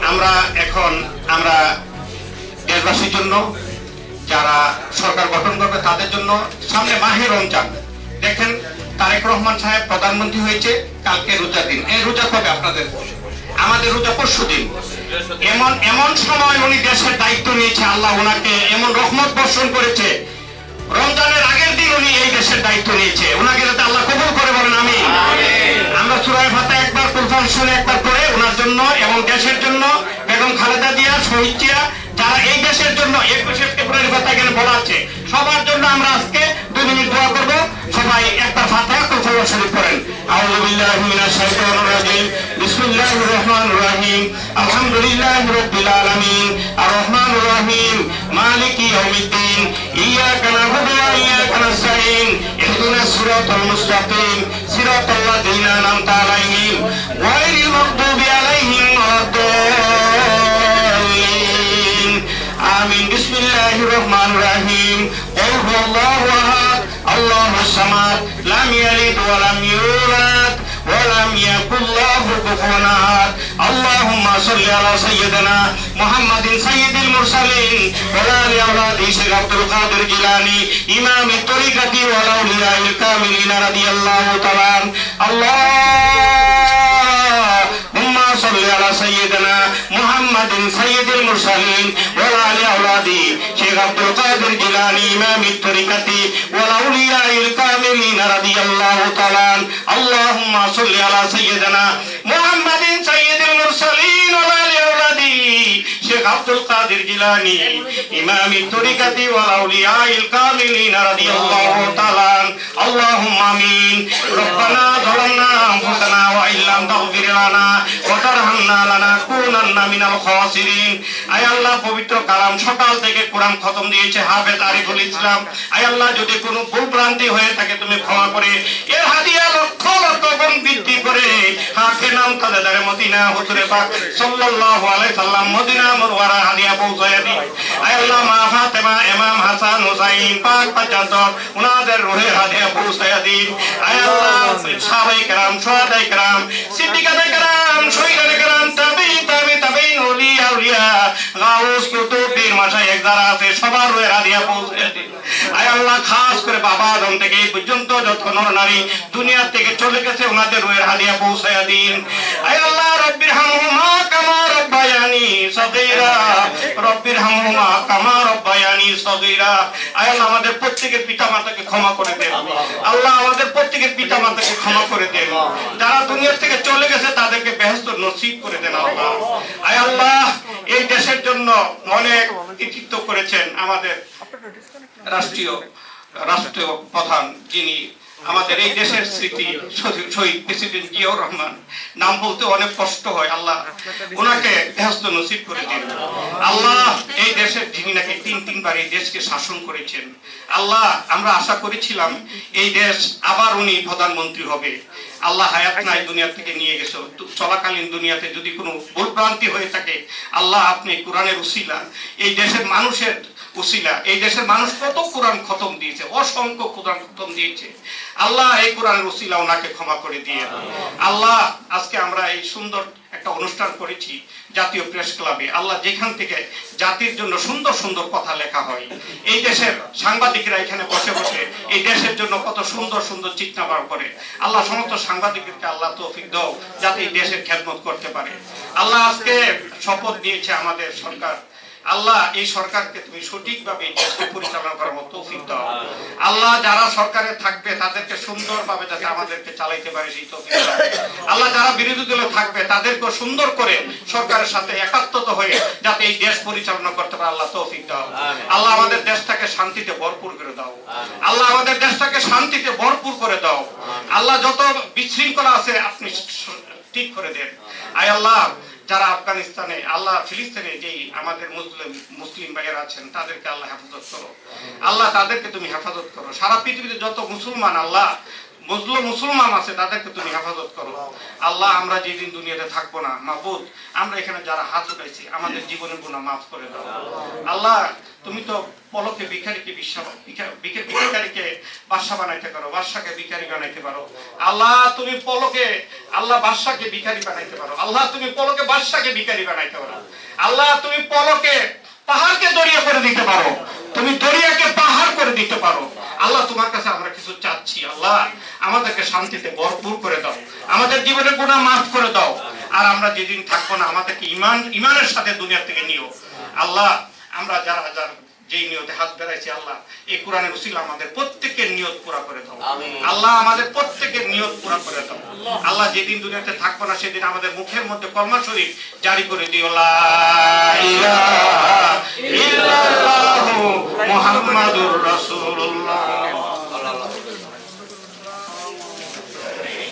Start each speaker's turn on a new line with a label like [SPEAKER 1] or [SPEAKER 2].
[SPEAKER 1] আমরা দেশবাসীর জন্য, যারা সরকার গঠন করবে তাদের জন্য সামনে মাহে রমজান। দেখেন তারেক রহমান সাহেব প্রধানমন্ত্রী হয়েছে, কালকে রোজার দিন। এই রোজা কবে আপনাদের? আমাদের রোজা পরশুদিন। এমন সময় উনি দেশের দায়িত্ব নিয়েছে, আল্লাহ ওনাকে এমন রহমত বর্ষণ করেছে। রমজানের আগের দিন উনি এই দেশের দায়িত্ব নিয়েছে, ওনাকে যাতে আল্লাহ কবুল করে, বলেন আমিন। আমরা সূরা ফাতিহা একবার কুরআন শুনে একবার পড়ে ওনার জন্য এবং দেশের জন্য, বেগম খালেদা জিয়া, শহীদ জিয়া, যারা এই দেশের জন্য 21 ফেব্রুয়ারি কথা এখানে বলা আছে, সবার জন্য আমরা আজকে 2 মিনিট দোয়া করব। সবাই একবার ফাতিহা কুরআন শরীফ পড়েন। আউযু বিল্লাহি মিনাশ শাইতানির রাজিম। বিসমিল্লাহির রহমানির রহিম। আলহামদুলিল্লাহি রাব্বিল আলামিন। আর রহমানির রহিম। মালিকি ইয়াউমিদ্দিন। ইয়াকা না'বুদু ওয়া ইয়াকা নাস্তাঈন। ইহদিনাস সিরাতাল মুস্তাকিম। সিরাতাল লাযিনা আন'আমতা আলাইহিম গায়রিল মাগদুবি আলাইহিম ওয়ালাদ-দাল্লিন। আমিন। বিসমিল্লাহির রহমানির রহিম। কুল হুয়াল্লাহু আহাদ, আল্লাহুস সামাদ, লাম ইয়ালিদ ওয়া লাম ইউলাদ ওয়া লাম ইয়াকুল লাহু কুফুওয়ান আহাদ। আল্লাহুম্মা সাল্লি আলা সাইয়্যিদিনা মুহাম্মাদিন সাইয়্যিদিল মুরসালিন ওয়া আলি আওলাদি শেখ আব্দুল কাদের জিলানী ইমামি তরিকাতি ওয়া আউলিয়াইল কামিলিন রাদিয়াল্লাহু তাআলা। আল্লাহুম্মা সাল্লি আলা সাইয়্যিদিনা মুহাম্মাদিন সাইয়্যিদিল মুরসালিন ওয়া আলি আওলাদি শেখ আব্দুল কাদের জিলানী ইমামি তরিকাতি ওয়া আউলিয়াইল কামিলিন রাদিয়াল্লাহু তাআলা। আল্লাহুম্মা সাল্লি আলা সাইয়্যিদিনা মুহাম্মাদিন সাইয়্যিদিল মুরসালিন ওয়া আলি আওলাদি শেখ আব্দুল কাদের জিলানী ইমামি তরিকাতি ওয়া আউলিয়াইল কামিলিন রাদিয়াল্লাহু তাআলা। আল্লাহুম্মা আমিন। রব্বানা যালামনা আনফুসানা ওয়া ইল্লাম তাগফির লানা ওয়া তারহামনা লানাকুনান্না মিনাল খাসিরিন। আয় আল্লাহ, পবিত্র কালাম সকাল থেকে কোরআন খতম দিয়েছে হাফেজ আরিফুল ইসলাম। আয় আল্লাহ, যদি কোনো ভুল ভ্রান্তি হয়ে থাকে তুমি ক্ষমা করে এর হাদিয়া লক্ষ লক্ষ গুণ বৃদ্ধি করে হাকে নাম তাজদারে মদিনা হুজুরে পাক সাল্লাল্লাহু আলাইহি সাল্লাম মদিনা মুনওয়ারা হাদিয়া পৌঁছায় দিন। আয় আল্লাহ, মা ফাতেমা, ইমাম হাসান হুসাইন পাক পর্যন্ত উনাদের রূহে হাদিয়া পৌঁছায় দিন। আয় আল্লাহ, সাহাবায়ে কেরাম, শুহাদায়ে কেরাম, সিদ্দিকায়ে কেরাম, শহীদায়ে কেরাম, তাবিঈন, আউলিয়া, গাউস, কুতুব, পীর, মাশায়েখ যারা আছে সবার রূহে হাদিয়া পৌঁছায় দিন। আয় আল্লাহ, খাস করে বাবা আদম থেকে এই পর্যন্ত যত নর নারী দুনিয়া থেকে চলে গেছে ওনাদের রূহের হাদিয়া পৌঁছায় দিন। আয় আল্লাহ, রব্বির হামহুমা কামা রব্বায়ানি সগীরা, রব্বির হামহুমা কামা রব্বায়ানি সগীরা। আয় আল্লাহ, আমাদের প্রত্যেকের পিতামাতাকে ক্ষমা করে দেন। আল্লাহ, আমাদের প্রত্যেকের পিতামাতাকে ক্ষমা করে দেন। যারা দুনিয়া থেকে চলে গেছে তাদেরকে বেহেশত নসিব করে দেন আল্লাহ। আয় আল্লাহ, এই দেশের জন্য অনেক কৃতিত্ব করেছেন আমাদের রাষ্ট্রীয় প্রধান, যিনি আমাদের এই দেশের স্মৃতি শহীদ প্রেসিডেন্ট জিয়াউর রহমান। নাম বলতে অনেক কষ্ট হয়, আল্লাহ ওনাকে বেহেশত নসিব করে দিন। আল্লাহ, এই দেশের যিনি নাকি তিনবার এই দেশকে শাসন করেছেন, আল্লাহ আমরা আশা করেছিলাম এই দেশ আবার উনি প্রধানমন্ত্রী হবে। আল্লাহ হায়াত নাই, দুনিয়া থেকে নিয়ে গেছে। চলাকালীন দুনিয়াতে যদি কোনো ভুলভ্রান্তি হয়ে থাকে, আল্লাহ আপনি কোরআনের উসিলা, এই দেশের মানুষের উসিলা, এই দেশের মানুষ কত কোরআন খতম দিয়েছে, অসংখ্য কোরআন খতম দিয়েছে। আল্লাহ এই কোরআনের উসিলা ওনাকে ক্ষমা করে দিয়ে। আল্লাহ, আজকে আমরা এই সুন্দর একটা অনুষ্ঠান করেছি জাতীয় প্রেস ক্লাবে। আল্লাহ, যেখান থেকে জাতির জন্য সুন্দর সুন্দর কথা লেখা হয়, এই দেশের সাংবাদিকরা এখানে বসে বসে এই দেশের জন্য কত সুন্দর সুন্দর চিন্তা বার করে। আল্লাহ, সমস্ত সাংবাদিকদেরকে আল্লাহ তৌফিক দাও যাতে এই দেশের খেদমত করতে পারে। আল্লাহ, আজকে শপথ নিয়েছে আমাদের সরকার। আল্লাহ, এই সরকারকে তুমি সঠিকভাবে পরিচালনা করার মতো তৌফিক দাও। আল্লাহ, যারা সরকারে থাকবে তাদেরকে সুন্দরভাবে যাতে আমাদেরকে চালাইতে পারে সেই তৌফিক দাও। আল্লাহ, যারা বিরোধী দলে থাকবে তাদেরকে সুন্দর করে সরকারের সাথে একাত্মতা হয়ে যাতে এই দেশ পরিচালনা করতে পারে আল্লাহ তৌফিক দাও। আল্লাহ, আমাদের দেশটাকে শান্তিতে ভরপুর করে দাও। আল্লাহ, আমাদের দেশটাকে শান্তিতে ভরপুর করে দাও। আল্লাহ, যত বিশৃঙ্খলা আছে আপনি ঠিক করে দেন। আয় আল্লাহ, যারা আফগানিস্তানে, আল্লাহ ফিলিস্তিনে যেই আমাদের মুসলিম ভাইয়েরা আছেন তাদেরকে আল্লাহ হেফাজত করো। আল্লাহ, তাদেরকে তুমি হেফাজত করো। সারা পৃথিবীতে যত মুসলমান আল্লাহ মুসলমান আছে তাদেরকে তুমি হেফাজত করো আল্লাহ। আমরা যেদিন দুনিয়াতে থাকবো না মাবুদ, আমরা এখানে যারা হাত উঠাইছি আমাদের জীবনের গুনাহ মাফ করে দাও আল্লাহ। তুমি তো পলকে ভিখারিকে ভিখারিকে বাদশা বানাইতে পারো, বাদশাকে ভিখারি বানাইতে পারো আল্লাহ। তুমি পলকে আল্লাহ বাদশাকে ভিখারি বানাইতে পারো আল্লাহ। তুমি পলকে বাদশাকে ভিখারি বানাইতে পারো আল্লাহ। তুমি পলকে পাহাড়কে দরিয়া করে দিতে পারো, তুমি দরিয়াকে পাহাড় করে দিতে পারো আল্লাহ। তোমার কাছে আমরা কিছু চাচ্ছি আল্লাহ, আমাদেরকে শান্তিতে ভরপুর করে দাও, আমাদের জীবনের গুনাহ মাফ করে দাও। আর আমরা যেদিন থাকবো না আমাদেরকে ইমানের সাথে দুনিয়া থেকে নিও আল্লাহ। আমরা যারা যেই নিয়তে হাত বেড়াইছি আল্লাহ, এই কোরআনের উসিলা আমাদের প্রত্যেকের নিয়ত পুরা করে দাও আল্লাহ, আমাদের প্রত্যেকের নিয়ত পুরা করে দাও আল্লাহ। যেদিন দুনিয়াতে থাকবো না সেদিন আমাদের মুখের মধ্যে কলমা শরীফ জারি করে দিও, লা ইলাহা ইল্লাল্লাহু মুহাম্মাদুর রাসূলুল্লাহ।